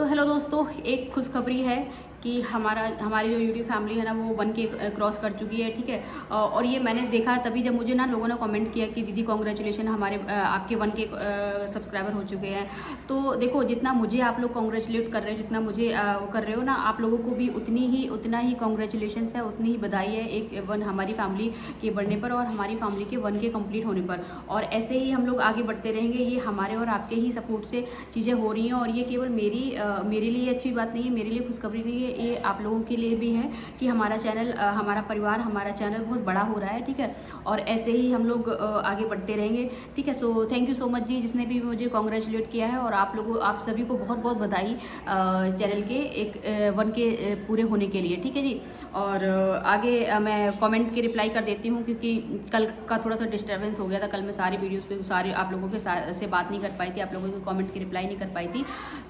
Hello दोस्तों, एक खुशखबरी है कि हमारी जो यूट्यूब फैमिली है ना वो 1K क्रॉस कर चुकी है। ठीक है। और ये मैंने देखा तभी जब मुझे ना लोगों ने कमेंट किया कि दीदी कॉन्ग्रेचुलेशन, हमारे आपके 1K सब्सक्राइबर हो चुके हैं। तो देखो, जितना मुझे आप लोग कॉन्ग्रेचुलेट कर रहे हो, जितना मुझे वो कर रहे हो ना, आप लोगों को भी उतना ही कॉन्ग्रेचुलेशन है, उतनी ही बधाई है हमारी फैमिली के बढ़ने पर और हमारी फैमिली के 1K कंप्लीट होने पर। और ऐसे ही हम लोग आगे बढ़ते रहेंगे। ये हमारे और आपके ही सपोर्ट से चीज़ें हो रही हैं और ये केवल मेरे लिए अच्छी बात नहीं है, मेरे लिए खुशखबरी नहीं है, ये आप लोगों के लिए भी है कि हमारा चैनल, हमारा परिवार, हमारा चैनल बहुत बड़ा हो रहा है। ठीक है। और ऐसे ही हम लोग आगे बढ़ते रहेंगे। ठीक है। So thank you so much जी, जिसने भी मुझे कॉन्ग्रेचुलेट किया है। और आप सभी को बहुत बहुत बधाई चैनल के 1K पूरे होने के लिए। ठीक है जी। और आगे मैं कमेंट की रिप्लाई कर देती हूँ, क्योंकि कल का थोड़ा सा डिस्टर्बेंस हो गया था। कल मैं सारी वीडियोस के सारे आप लोगों के से बात नहीं कर पाई थी, आप लोगों के कमेंट की रिप्लाई नहीं कर पाई थी।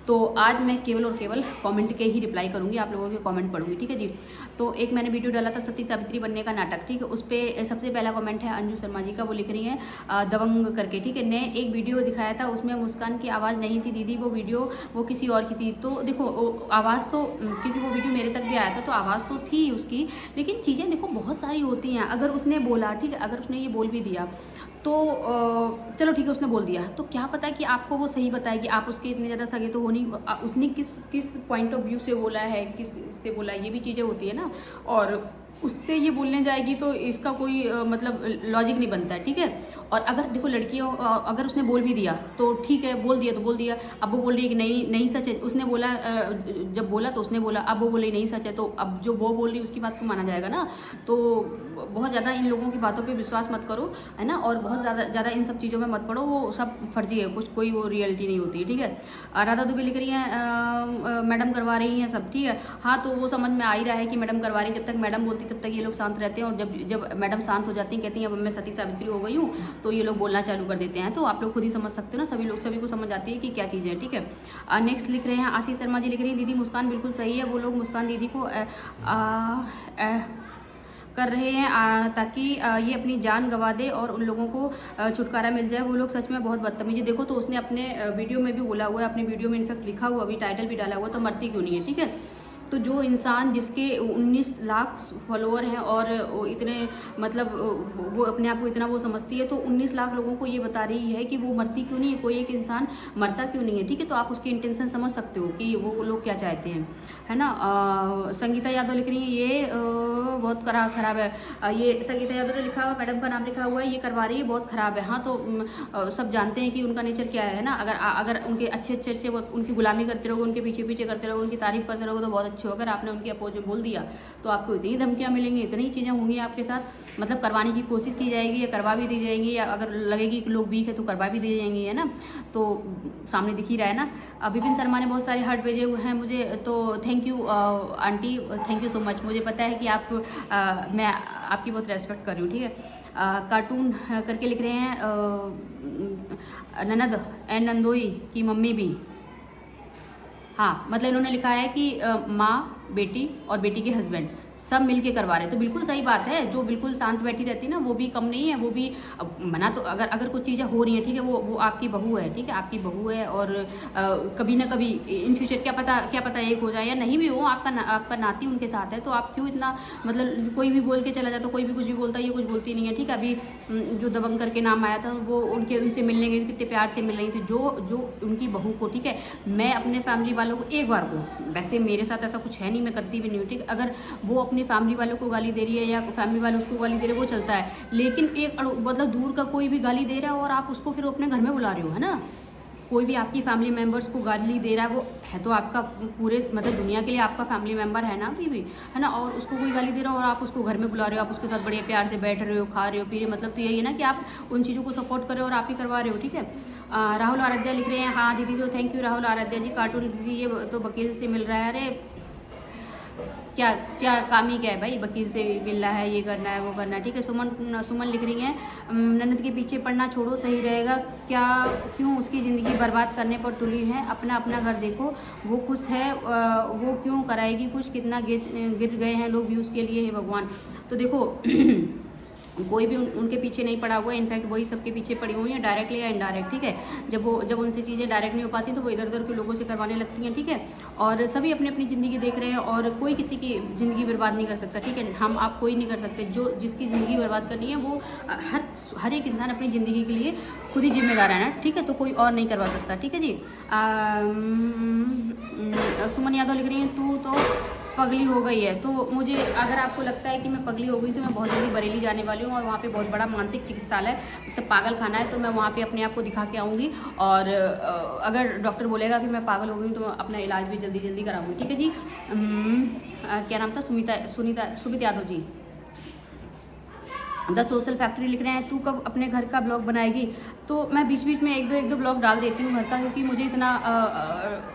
तो आज मैं केवल और केवल कमेंट के ही रिप्लाई करूँगी, आप लोगों के कमेंट पढ़ूंगी। ठीक है जी। तो एक मैंने वीडियो डाला था सती सावित्री बनने का नाटक। ठीक है। उस पर सबसे पहला कमेंट है अंजू शर्मा जी का, वो लिख रही हैं दबंग करके। ठीक है। ने एक वीडियो दिखाया था, उसमें मुस्कान की आवाज़ नहीं थी दीदी, वो वीडियो वो किसी और की थी। तो देखो, आवाज़ तो, क्योंकि वो वीडियो मेरे तक भी आया था, तो आवाज़ तो थी उसकी, लेकिन चीज़ें देखो बहुत सारी होती हैं। अगर उसने बोला, ठीक है, अगर उसने ये बोल भी दिया तो चलो ठीक है, उसने बोल दिया, तो क्या पता कि आपको वो सही बताएगी। आप उसके इतने ज़्यादा सगे तो हो नहीं, उसने किस पॉइंट ऑफ व्यू से बोला है, किस से बोला है, ये भी चीज़ें होती है ना। और उससे ये बोलने जाएगी तो इसका कोई मतलब लॉजिक नहीं बनता है। ठीक है। और अगर देखो लड़कियों, अगर उसने बोल भी दिया तो ठीक है, बोल दिया तो बोल दिया। अब वो बोल रही है कि नहीं सच है, उसने बोला, जब बोला तो उसने बोला, अब वो बोल रही नहीं सच है, तो अब जो वो बोल रही है उसकी बात को माना जाएगा ना। तो बहुत ज़्यादा इन लोगों की बातों पे विश्वास मत करो, है ना। और बहुत ज़्यादा इन सब चीज़ों में मत पड़ो, वो सब फर्जी है, कोई वो रियलिटी नहीं होती है। ठीक है। राधा दुबे लिख रही हैं मैडम करवा रही हैं सब। ठीक है। हाँ, तो वो समझ में आ ही रहा है कि मैडम करवा रही, जब तक मैडम बोलती तब तक ये लोग शांत रहते हैं, और जब मैडम शांत हो जाती हैं, कहती हैं अब मैं सती सावित्री हो गई हूँ, तो ये लोग बोलना चालू कर देते हैं। तो आप लोग खुद ही समझ सकते हो ना, सभी को समझ आती है कि क्या चीज़ है। ठीक है। नेक्स्ट लिख रहे हैं आशीष शर्मा जी, लिख रही हैं दीदी मुस्कान बिल्कुल सही है, वो लोग मुस्कान दीदी को कर रहे हैं ताकि ये अपनी जान गंवा दे और उन लोगों को छुटकारा मिल जाए। वो लोग सच में बहुत बदतमीजी। देखो, तो उसने अपने वीडियो में भी बोला हुआ है, अपने वीडियो में इनफैक्ट लिखा हुआ, अभी टाइटल भी डाला हुआ, तो मरती क्यों नहीं है। ठीक है। तो जो इंसान जिसके 19 लाख फॉलोअर हैं और वो इतने मतलब वो अपने आप को इतना वो समझती है, तो 19 लाख लोगों को ये बता रही है कि वो मरती क्यों नहीं है, कोई एक इंसान मरता क्यों नहीं है। ठीक है। तो आप उसकी इंटेंशन समझ सकते हो कि वो लोग क्या चाहते हैं, है ना। संगीता यादव लिख रही है ये बहुत खराब है। ये संगीता यादव ने लिखा हुआ, मैडम का नाम लिखा हुआ है, ये करवा रही है, बहुत ख़राब है। हाँ, तो सब जानते हैं कि उनका नेचर क्या है ना। अगर उनके अच्छे वो उनकी गुलामी करते रहोगे, उनके पीछे करते रहोगे, उनकी तारीफ करते रहोगे, तो बहुत अच्छे हो। अगर आपने उनके अपोज में बोल दिया तो आपको इतनी धमकियाँ मिलेंगी, इतनी चीज़ें होंगी आपके साथ, मतलब करवाने की कोशिश की जाएगी या करवा भी दी जाएंगी, या अगर लगेगी कि लोग वीक है तो करवा भी दी जाएंगी, है ना। तो सामने दिख ही रहा है ना। विपिन शर्मा ने बहुत सारे हार्ट भेजे हुए हैं मुझे, तो thank you aunty, thank you so much. मुझे पता है कि मैं आपकी बहुत रेस्पेक्ट कर रही हूँ। ठीक है। कार्टून करके लिख रहे हैं ननद एंड नंदोई की मम्मी भी। हाँ, मतलब इन्होंने लिखा है कि माँ, बेटी और बेटी के हस्बैंड सब मिलके करवा रहे हैं। तो बिल्कुल सही बात है, जो बिल्कुल शांत बैठी रहती है ना, वो भी कम नहीं है। वो भी मना तो अगर कुछ चीज़ें हो रही हैं, ठीक है, वो आपकी बहू है। ठीक है। आपकी बहू है और कभी ना कभी इन फ्यूचर क्या पता एक हो जाए या नहीं भी हो, आपका नाती उनके साथ है, तो आप क्यों इतना, मतलब कोई भी बोल के चला जाता, कोई भी कुछ भी बोलता है, ये कुछ बोलती नहीं है। ठीक है। अभी जो दबंग करके नाम आया था, वो उनसे मिलने गई, कितने प्यार से मिल रही थी जो उनकी बहू को। ठीक है। मैं अपने फैमिली वालों को एक बार को, वैसे मेरे साथ ऐसा कुछ है नहीं, मैं करती भी नहीं हूँ। ठीक। अगर वो अपनी फैमिली वालों को गाली दे रही है या फैमिली वाले उसको गाली दे रहे हैं, वो चलता है। लेकिन एक मतलब दूर का कोई भी गाली दे रहा है और आप उसको फिर अपने घर में बुला रहे हो, है ना। कोई भी आपकी फैमिली मेम्बर्स को गाली दे रहा है, वो है तो आपका पूरे मतलब दुनिया के लिए आपका फैमिली मेम्बर है ना, अभी भी, है ना। और उसको कोई गाली दे रहा हो और आप उसको घर में बुला रहे हो, आप उसके साथ बड़े प्यार से बैठ रहे हो, खा रहे हो, पी रहे हो, मतलब तो यही है ना कि आप उन चीज़ों को सपोर्ट कर रहे हो और आप ही करवा रहे हो। ठीक है। राहुल आराध्या लिख रहे हैं हाँ दीदी, तो thank you Rahul Aaradhya ji. Cartoon दीदी ये तो वकील से मिल रहा है, अरे क्या क्या काम ही क्या है भाई, वकील से मिल रहा है, ये करना है वो करना है। ठीक है। सुमन लिख रही हैं ननद के पीछे पड़ना छोड़ो, सही रहेगा क्या, क्यों उसकी ज़िंदगी बर्बाद करने पर तुली है, अपना घर देखो, वो खुश है, वो क्यों कराएगी कुछ, कितना गिर गए हैं लोग व्यूज़ के लिए, है भगवान। तो देखो कोई भी उनके पीछे नहीं पड़ा हुआ है। इनफैक्ट वही सबके पीछे पड़ी हुई हैं, डायरेक्टली या इनडायरेक्ट, ठीक है। जब उनसे चीज़ें डायरेक्ट नहीं हो पाती तो वो इधर उधर के लोगों से करवाने लगती हैं, ठीक है। और सभी अपनी अपनी ज़िंदगी देख रहे हैं और कोई किसी की ज़िंदगी बर्बाद नहीं कर सकता, ठीक है। हम आप कोई नहीं कर सकते। जो जिसकी ज़िंदगी बर्बाद करनी है वो हर एक इंसान अपनी ज़िंदगी के लिए खुद ही जिम्मेदार है ना, ठीक है। तो कोई और नहीं करवा सकता, ठीक है जी। सुमन यादव लिख रही हैं तू तो पगली हो गई है। तो मुझे अगर आपको लगता है कि मैं पगली हो गई तो मैं बहुत जल्दी बरेली जाने वाली हूँ और वहाँ पे बहुत बड़ा मानसिक चिकित्सालय मतलब पागल खाना है, तो मैं वहाँ पे अपने आप को दिखा के आऊँगी। और अगर डॉक्टर बोलेगा कि मैं पागल हो गई तो मैं अपना इलाज भी जल्दी जल्दी कराऊँगी, ठीक है जी। क्या नाम था? Sumit Yadav ji. The social factory लिख रहे हैं तू कब अपने घर का ब्लॉग बनाएगी। तो मैं बीच बीच में एक दो ब्लॉग डाल देती हूँ घर का, क्योंकि मुझे इतना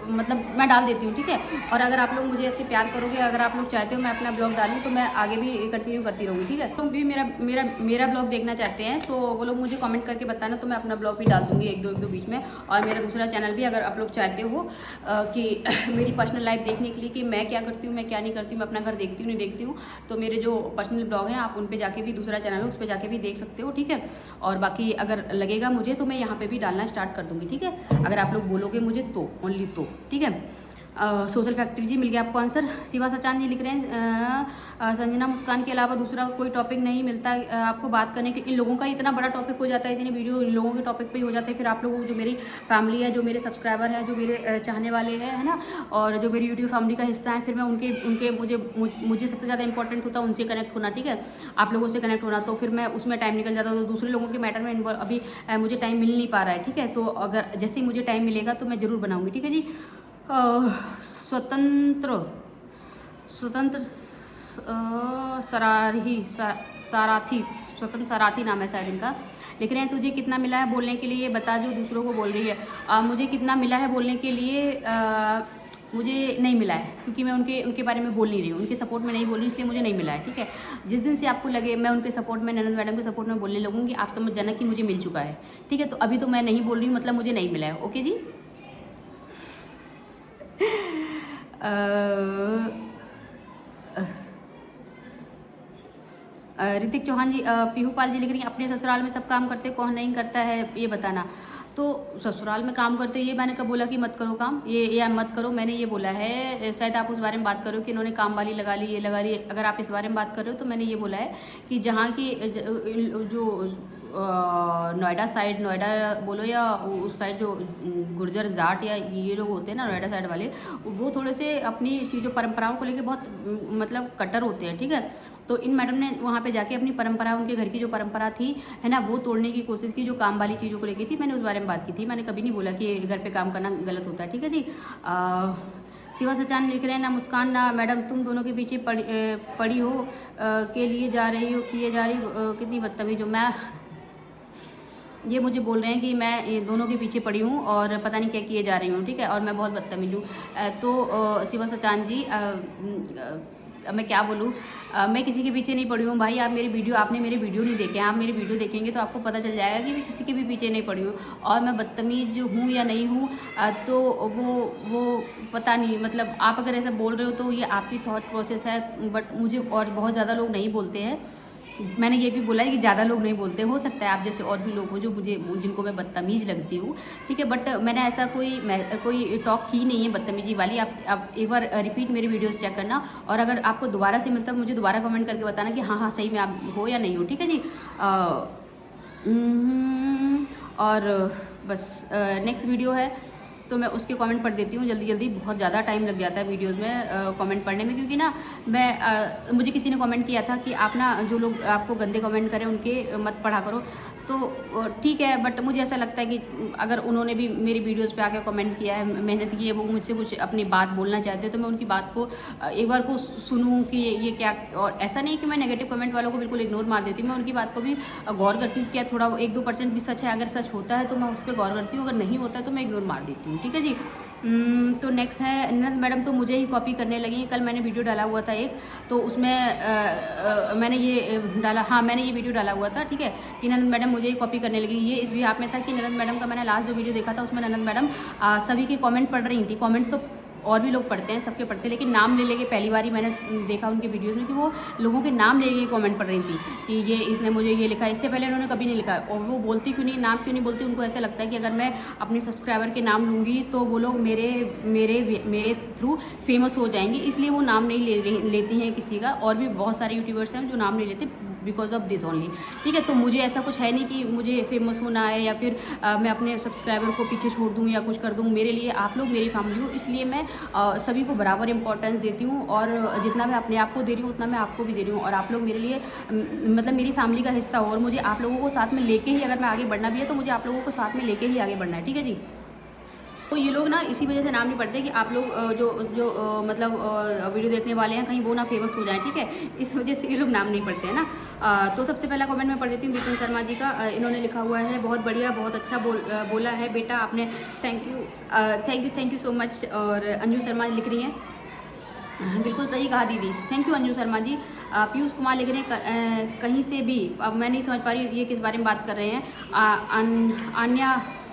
मतलब मैं डाल देती हूँ, ठीक है। और अगर आप लोग मुझे ऐसे प्यार करोगे, अगर आप लोग चाहते हो मैं अपना ब्लॉग डालूँ तो मैं आगे भी कंटिन्यू करती रहूँगी, ठीक है। तो भी मेरा ब्लॉग देखना चाहते हैं तो वो लोग मुझे कमेंट करके बताना, तो मैं अपना ब्लॉग भी डाल दूँगी एक दो बीच में। और मेरा दूसरा चैनल भी, अगर आप लोग चाहते हो कि मेरी पर्सनल लाइफ देखने के लिए कि मैं क्या करती हूँ मैं क्या नहीं करती हूँ, मैं अपना घर देखती हूँ नहीं देखती हूँ, तो मेरे जो पर्सनल ब्लॉग हैं आप उन पर जाके भी, दूसरा चैनल है उस पर जाके भी देख सकते हो, ठीक है। और बाकी अगर लगेगा मुझे तो मैं यहाँ पे भी डालना स्टार्ट कर दूँगी, ठीक है। अगर आप लोग बोलोगे मुझे तो ओनली तो, ठीक है। सोशल फैक्ट्री जी मिल गया आपको आंसर। शिवा सचान जी लिख रहे हैं संजना मुस्कान के अलावा दूसरा कोई टॉपिक नहीं मिलता आपको बात करने के। इन लोगों का इतना बड़ा टॉपिक हो जाता है, इतनी वीडियो इन लोगों के टॉपिक पे ही हो जाते हैं। फिर आप लोगों को जो मेरी फैमिली है, जो मेरे सब्सक्राइबर हैं, जो मेरे चाहने वाले हैं, है ना, और जो मेरी यूट्यूब फैमिली का हिस्सा है, फिर मैं उनके मुझे सबसे ज़्यादा इंपॉर्टेंट होता है उनसे कनेक्ट होना, ठीक है, आप लोगों से कनेक्ट होना। तो फिर मैं उसमें टाइम निकल जाता, तो दूसरे लोगों के मैटर में अभी मुझे टाइम मिल नहीं पा रहा है, ठीक है। तो अगर जैसे ही मुझे टाइम मिलेगा तो मैं ज़रूर बनाऊँगी, ठीक है जी। स्वतंत्र स्वतंत्र सराठी नाम है शायद इनका। लिख रहे हैं तुझे कितना मिला है बोलने के लिए बता जो दूसरों को बोल रही है। मुझे कितना मिला है बोलने के लिए मुझे नहीं मिला है, क्योंकि मैं उनके बारे में बोल नहीं रही हूँ, उनके सपोर्ट में नहीं बोल रही, इसलिए मुझे नहीं मिला है, ठीक है। जिस दिन से आपको लगे मैं उनके सपोर्ट में, ननद मैडम के सपोर्ट में बोलने लगूँगी, आप समझ जाना कि मुझे मिल चुका है, ठीक है। तो अभी तो मैं नहीं बोल रही हूँ, मतलब मुझे नहीं मिला है, ओके जी। ऋतिक चौहान जी, पीहूपाल जी लिख रही हैं अपने ससुराल में सब काम करते कौन नहीं करता है ये बताना। तो ससुराल में काम करते, ये मैंने कब बोला कि मत करो काम, ये मत करो, मैंने ये बोला है। शायद आप उस बारे में बात करो कि इन्होंने काम वाली लगा ली, ये लगा ली। अगर आप इस बारे में बात कर रहे हो तो मैंने ये बोला है कि जहाँ की जो नोएडा साइड, नोएडा बोलो या उस साइड जो गुर्जर जाट या ये लोग होते हैं ना नोएडा साइड वाले, वो थोड़े से अपनी चीज़ों परंपराओं को लेके बहुत मतलब कट्टर होते हैं, ठीक है। तो इन मैडम ने वहाँ पे जाके अपनी परंपरा, उनके घर की जो परंपरा थी, है ना, वो तोड़ने की कोशिश की, जो काम वाली चीज़ों को लेके थी। मैंने उस बारे में बात की थी, मैंने कभी नहीं बोला कि घर पे काम करना गलत होता है, ठीक है जी। शिवा सचान लिख रहे हैं ना मुस्कान ना मैडम तुम दोनों के पीछे पड़ी हो के लिए जा रही हो, किए जा रही हो, कितनी बदतमीज हो। मैं ये मुझे बोल रहे हैं कि मैं दोनों के पीछे पड़ी हूँ और पता नहीं क्या किए जा रही हूँ, ठीक है, और मैं बहुत बदतमीज हूँ। तो शिवा सचान जी, मैं क्या बोलूँ, मैं किसी के पीछे नहीं पड़ी हूँ भाई। आपने मेरे वीडियो नहीं देखे, आप मेरे वीडियो देखेंगे तो आपको पता चल जाएगा कि मैं किसी के भी पीछे नहीं पड़ी हूँ। और मैं बदतमीज हूँ या नहीं हूँ तो वो पता नहीं, मतलब आप अगर ऐसा बोल रहे हो तो ये आपकी थॉट प्रोसेस है, बट मुझे और बहुत ज़्यादा लोग नहीं बोलते हैं। मैंने ये भी बोला है कि ज़्यादा लोग नहीं बोलते, हो सकता है आप जैसे और भी लोग हो जो जिनको मैं बदतमीज़ लगती हूँ, ठीक है, बट मैंने ऐसा कोई टॉक की नहीं है बदतमीजी वाली। आप एक बार रिपीट मेरी वीडियोस चेक करना, और अगर आपको दोबारा से मिलता है मुझे दोबारा कमेंट करके बताना कि हाँ सही में आप हो या नहीं हो, ठीक है जी। और बस नेक्स्ट वीडियो है तो मैं उसके कमेंट पढ़ देती हूँ जल्दी, बहुत ज़्यादा टाइम लग जाता है वीडियोस में कमेंट पढ़ने में, क्योंकि ना मुझे किसी ने कमेंट किया था कि आप ना जो लोग आपको गंदे कमेंट करें उनके मत पढ़ा करो। तो ठीक है, बट मुझे ऐसा लगता है कि अगर उन्होंने भी मेरी वीडियोस पे आके कमेंट किया है, मेहनत की है, वो मुझसे कुछ अपनी बात बोलना चाहते हैं, तो मैं उनकी बात को एक बार को सुनूं कि ये क्या। और ऐसा नहीं कि मैं नेगेटिव कमेंट वालों को बिल्कुल इग्नोर मार देती हूँ, मैं उनकी बात को भी गौर करती हूँ। क्या थोड़ा 1-2% भी सच है, अगर सच होता है तो मैं उस पर गौर करती हूँ, अगर नहीं होता है तो मैं इग्नोर मार देती हूँ, ठीक है जी। तो नेक्स्ट है ननद मैडम तो मुझे ही कॉपी करने लगी। कल मैंने वीडियो डाला हुआ था एक, तो उसमें मैंने ये डाला, हाँ मैंने ये वीडियो डाला हुआ था, ठीक है, कि ननद मैडम मुझे ही कॉपी करने लगी। ये इस बिहाफ में था कि ननद मैडम का मैंने लास्ट जो वीडियो देखा था उसमें ननद मैडम सभी की कमेंट पढ़ रही थी। कमेंट तो और भी लोग पढ़ते हैं, सबके पढ़ते हैं, लेकिन नाम ले लेके पहली बार ही मैंने देखा उनके वीडियोज़ में कि वो लोगों के नाम ले लेके कमेंट पढ़ रही थी कि ये इसने मुझे ये लिखा, इससे पहले उन्होंने कभी नहीं लिखा। और वो बोलती क्यों नहीं, नाम क्यों नहीं बोलती, उनको ऐसा लगता है कि अगर मैं अपने सब्सक्राइबर के नाम लूँगी तो वो लोग मेरे थ्रू फेमस हो जाएंगे, इसलिए वो नाम नहीं लेती हैं किसी का। और भी बहुत सारे यूट्यूबर्स हैं जो नाम नहीं लेते बिकॉज ऑफ दिस ओनली, ठीक है। तो मुझे ऐसा कुछ है नहीं कि मुझे फेमस होना है या फिर मैं अपने सब्सक्राइबर को पीछे छोड़ दूँ या कुछ कर दूँ। मेरे लिए आप लोग मेरी फैमिली हो, इसलिए मैं सभी को बराबर इंपॉर्टेंस देती हूँ, और जितना मैं अपने आप को दे रही हूँ उतना मैं आपको भी दे रही हूँ। और आप लोग मेरे लिए मतलब मेरी फैमिली का हिस्सा हो, और मुझे आप लोगों को साथ में लेके ही अगर मैं आगे बढ़ना भी है तो मुझे आप लोगों को साथ में लेके ही आगे बढ़ना है, ठीक है जी। तो ये लोग ना इसी वजह से नाम नहीं पढ़ते कि आप लोग जो मतलब वीडियो देखने वाले हैं कहीं वो ना फेमस हो जाए, ठीक है, इस वजह से ये लोग नाम नहीं पढ़ते हैं ना। तो सबसे पहला कमेंट मैं पढ़ देती हूँ विपिन शर्मा जी का। इन्होंने लिखा हुआ है, बहुत बढ़िया, बहुत अच्छा बोला है बेटा आपने, थैंक यू सो मच। और अंजू शर्मा लिख रही हैं, बिल्कुल सही कहा दीदी, थैंक यू अंजू शर्मा जी। पीयूष कुमार लिख रहे हैं कहीं से भी, अब मैं नहीं समझ पा रही ये किस बारे में बात कर रहे हैं।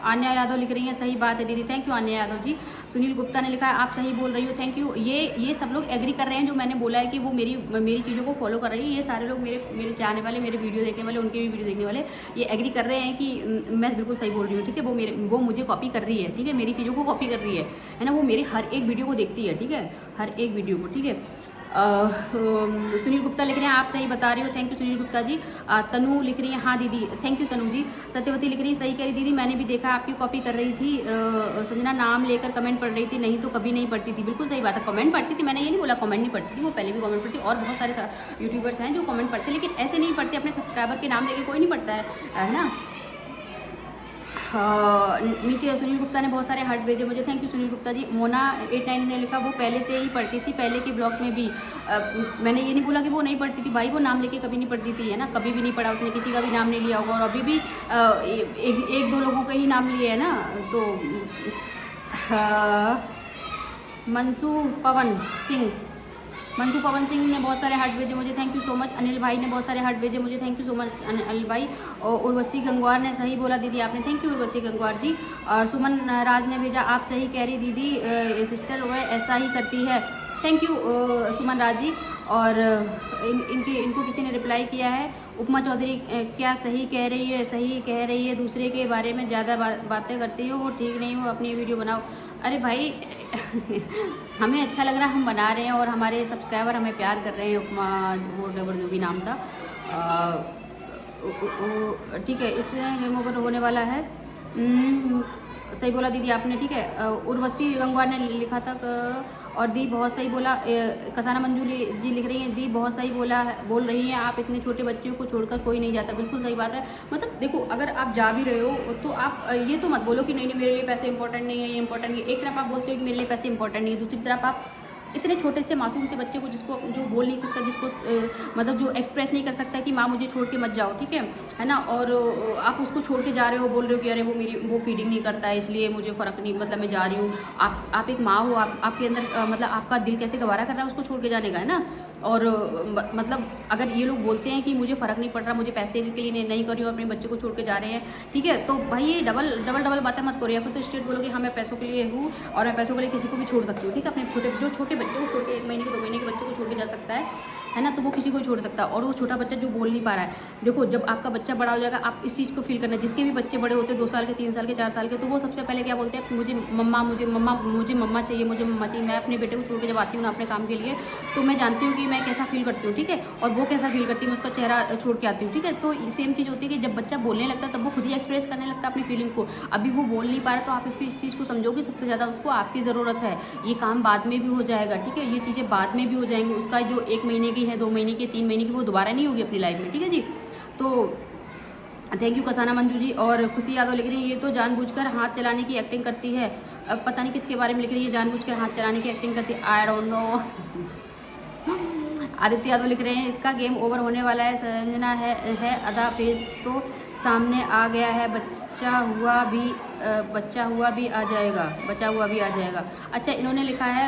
आन्या यादव लिख रही हैं, सही बात है दीदी, थैंक यू आन्या यादव जी। सुनील गुप्ता ने लिखा है, आप सही बोल रही हो, थैंक यू। ये सब लोग एग्री कर रहे हैं जो मैंने बोला है कि वो मेरी चीज़ों को फॉलो कर रही है। ये सारे लोग मेरे चाहने वाले, मेरे वीडियो देखने वाले, उनके भी वीडियो देखने वाले, ये एग्री कर रहे हैं कि मैं बिल्कुल सही बोल रही हूँ, ठीक है। वो मुझे कॉपी कर रही है, ठीक है, मेरी चीज़ों को कॉपी कर रही है ना। वो मेरे हर एक वीडियो को देखती है, ठीक है, हर एक वीडियो को, ठीक है। सुनील गुप्ता लिख रहे हैं, आप सही बता रही हो, थैंक यू सुनील गुप्ता जी। तनु लिख रही है, हाँ दीदी, थैंक यू तनु जी। सत्यवती लिख रही है, सही कह रही दीदी, मैंने भी देखा आपकी कॉपी कर रही थी। संजना नाम लेकर कमेंट पढ़ रही थी, नहीं तो कभी नहीं पढ़ती थी, बिल्कुल सही बात है, कमेंट पढ़ती थी, मैंने ये नहीं बोला कमेंट नहीं पढ़ती थी, वो पहले भी कमेंट पढ़ती। और बहुत सारे यूट्यूबर्स हैं जो कमेंट पढ़ते, लेकिन ऐसे नहीं पढ़ते, अपने सब्सक्राइबर के नाम लेके कोई नहीं पढ़ता है ना। नीचे सुनील गुप्ता ने बहुत सारे हार्ट भेजे मुझे, थैंक यू सुनील गुप्ता जी। मोना 89 ने लिखा, वो पहले से ही पढ़ती थी, पहले के ब्लॉग में भी। मैंने ये नहीं बोला कि वो नहीं पढ़ती थी भाई, वो नाम लेके कभी नहीं पढ़ती थी, है ना, कभी भी नहीं पढ़ा उसने, किसी का भी नाम नहीं लिया होगा। और अभी भी एक दो लोगों के ही नाम लिए है ना। तो मनसू पवन सिंह ने बहुत सारे हार्ट भेजे मुझे, thank you so much. Anil भाई ने बहुत सारे हार्ट भेजे मुझे, thank you so much Anil भाई। और उर्वशी गंगवार ने सही बोला दीदी आपने, थैंक यू उर्वशी गंगवार जी। और सुमन राज ने भेजा, आप सही कह रही दीदी, सिस्टर वह ऐसा ही करती है, थैंक यू सुमन राज जी। और इनको किसी ने रिप्लाई किया है, उपमा चौधरी, क्या सही कह रही है, दूसरे के बारे में ज़्यादा बातें करती हो, वो ठीक नहीं हो, अपनी वीडियो बनाओ। अरे भाई हमें अच्छा लग रहा है, हम बना रहे हैं, और हमारे सब्सक्राइबर हमें प्यार कर रहे हैं। उपमा वो जो भी नाम था, ठीक है, इससे गेम ओवर होने वाला है। सही बोला दीदी आपने, ठीक है। उर्वशी गंगवार ने लिखा था और दी बहुत सही बोला। कसाना मंजू जी लिख रही हैं, दी बहुत सही बोल रही हैं आप, इतने छोटे बच्चों को छोड़कर कोई नहीं जाता, बिल्कुल सही बात है। मतलब देखो, अगर आप जा भी रहे हो तो आप ये तो मत बोलो कि नहीं मेरे लिए पैसे इंपॉर्टेंट नहीं है, ये इंपॉर्टेंट नहीं है। एक तरफ आप बोलते हो कि मेरे लिए पैसे इंपॉर्टेंट नहीं है, दूसरी तरफ आप इतने छोटे से मासूम से बच्चे को, जो बोल नहीं सकता, जिसको मतलब जो एक्सप्रेस नहीं कर सकता कि माँ मुझे छोड़ के मत जाओ, ठीक है ना, और आप उसको छोड़ के जा रहे हो, बोल रहे हो कि अरे वो फीडिंग नहीं करता है इसलिए मुझे फ़र्क नहीं, मतलब मैं जा रही हूँ। आप एक माँ हो, आपके अंदर मतलब आपका दिल कैसे गवारा कर रहा है उसको छोड़ के जाने का, है ना। और मतलब अगर ये लोग बोलते हैं कि मुझे फ़र्क नहीं पड़ रहा, मुझे पैसे के लिए नहीं कर रही हूँ, अपने बच्चे को छोड़ के जा रहे हैं, ठीक है, तो भाई ये डबल बातें मत करो। या फिर तो स्ट्रेट बोलो कि हाँ मैं पैसों के लिए हूँ और मैं पैसों के लिए किसी को भी छोड़ सकती हूँ, ठीक है। अपने छोटे बच्चे को छोड़ के, 1 महीने के 2 महीने के बच्चे को छोड़ के जा सकता है ना, तो वो किसी को छोड़ सकता है। और वो छोटा बच्चा जो बोल नहीं पा रहा है, देखो जब आपका बच्चा बड़ा हो जाएगा आप इस चीज़ को फील करना। जिसके भी बच्चे बड़े होते हैं 2 साल के, 3 साल के, 4 साल के, तो वो सबसे पहले क्या बोलते हैं, मुझे मम्मा चाहिए, मैं अपने बेटे को छोड़ के जब आती हूँ ना अपने काम के लिए, तो मैं जानती हूँ कि मैं कैसा फील करती हूँ, ठीक है, और वो कैसा फील करती है, मैं उसका चेहरा छोड़ के आती हूँ, ठीक है। तो सेम चीज़ होती है कि जब बच्चा बोलने लगता है तब वो खुद ही एक्सप्रेस करने लगता है अपनी फीलिंग को। अभी वो बोल नहीं पा रहा तो आप इसको इस चीज़ को समझोगे, सबसे ज़्यादा उसको आपकी ज़रूरत है। ये काम बाद में भी हो जाएगा, ठीक है, ये चीज़ें बाद में भी हो जाएंगी। उसका जो 1 महीने की है, 2 महीने की, 3 महीने की, वो दोबारा नहीं होगी अपनी लाइफ में, ठीक है जी। तो थैंक यू कसाना मंजू जी। और खुशी यादव लिख रही है, ये तो जानबूझकर हाथ चलाने की एक्टिंग करती है। अब पता नहीं किसके बारे में लिख रही है, जानबूझकर हाथ चलाने की एक्टिंग करती है, I don't know. Aditya Yadav लिख रहे हैं, इसका गेम ओवर होने वाला है, संजना है अदा पेज तो सामने आ गया है, बचा हुआ भी आ जाएगा, बचा हुआ भी आ जाएगा। अच्छा, इन्होंने लिखा है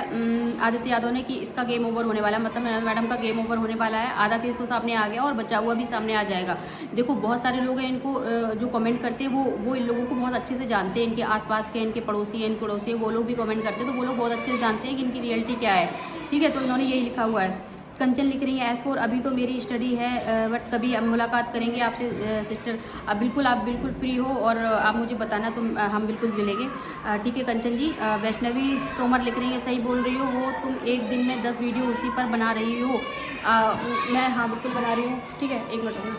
आदित्य यादव ने कि इसका गेम ओवर होने वाला है, मतलब नैना मैडम का गेम ओवर होने वाला है, आधा फेस तो सामने आ गया और बचा हुआ भी सामने आ जाएगा। देखो बहुत सारे लोग हैं इनको जो कमेंट करते हैं वो इन लोगों को बहुत अच्छे से जानते हैं, इनके आसपास के, इनके पड़ोसी हैं, इनके पड़ोसी हैं, वो लोग भी कमेंट करते हैं, तो वो लोग बहुत अच्छे से जानते हैं कि इनकी रियलिटी क्या है, ठीक है। तो इन्होंने यही लिखा हुआ है। कंचन लिख रही है S4 अभी तो मेरी स्टडी है, बट कभी अब मुलाकात करेंगे आपसे सिस्टर। अब बिल्कुल आप बिल्कुल फ्री हो और आप मुझे बताना, तो हम बिल्कुल मिलेंगे, ठीक है कंचन जी। वैष्णवी तोमर लिख रही है सही बोल रही हो, वो तुम एक दिन में 10 वीडियो उसी पर बना रही हो। मैं हाँ बिल्कुल बना रही हूँ, ठीक है, एक मिनट।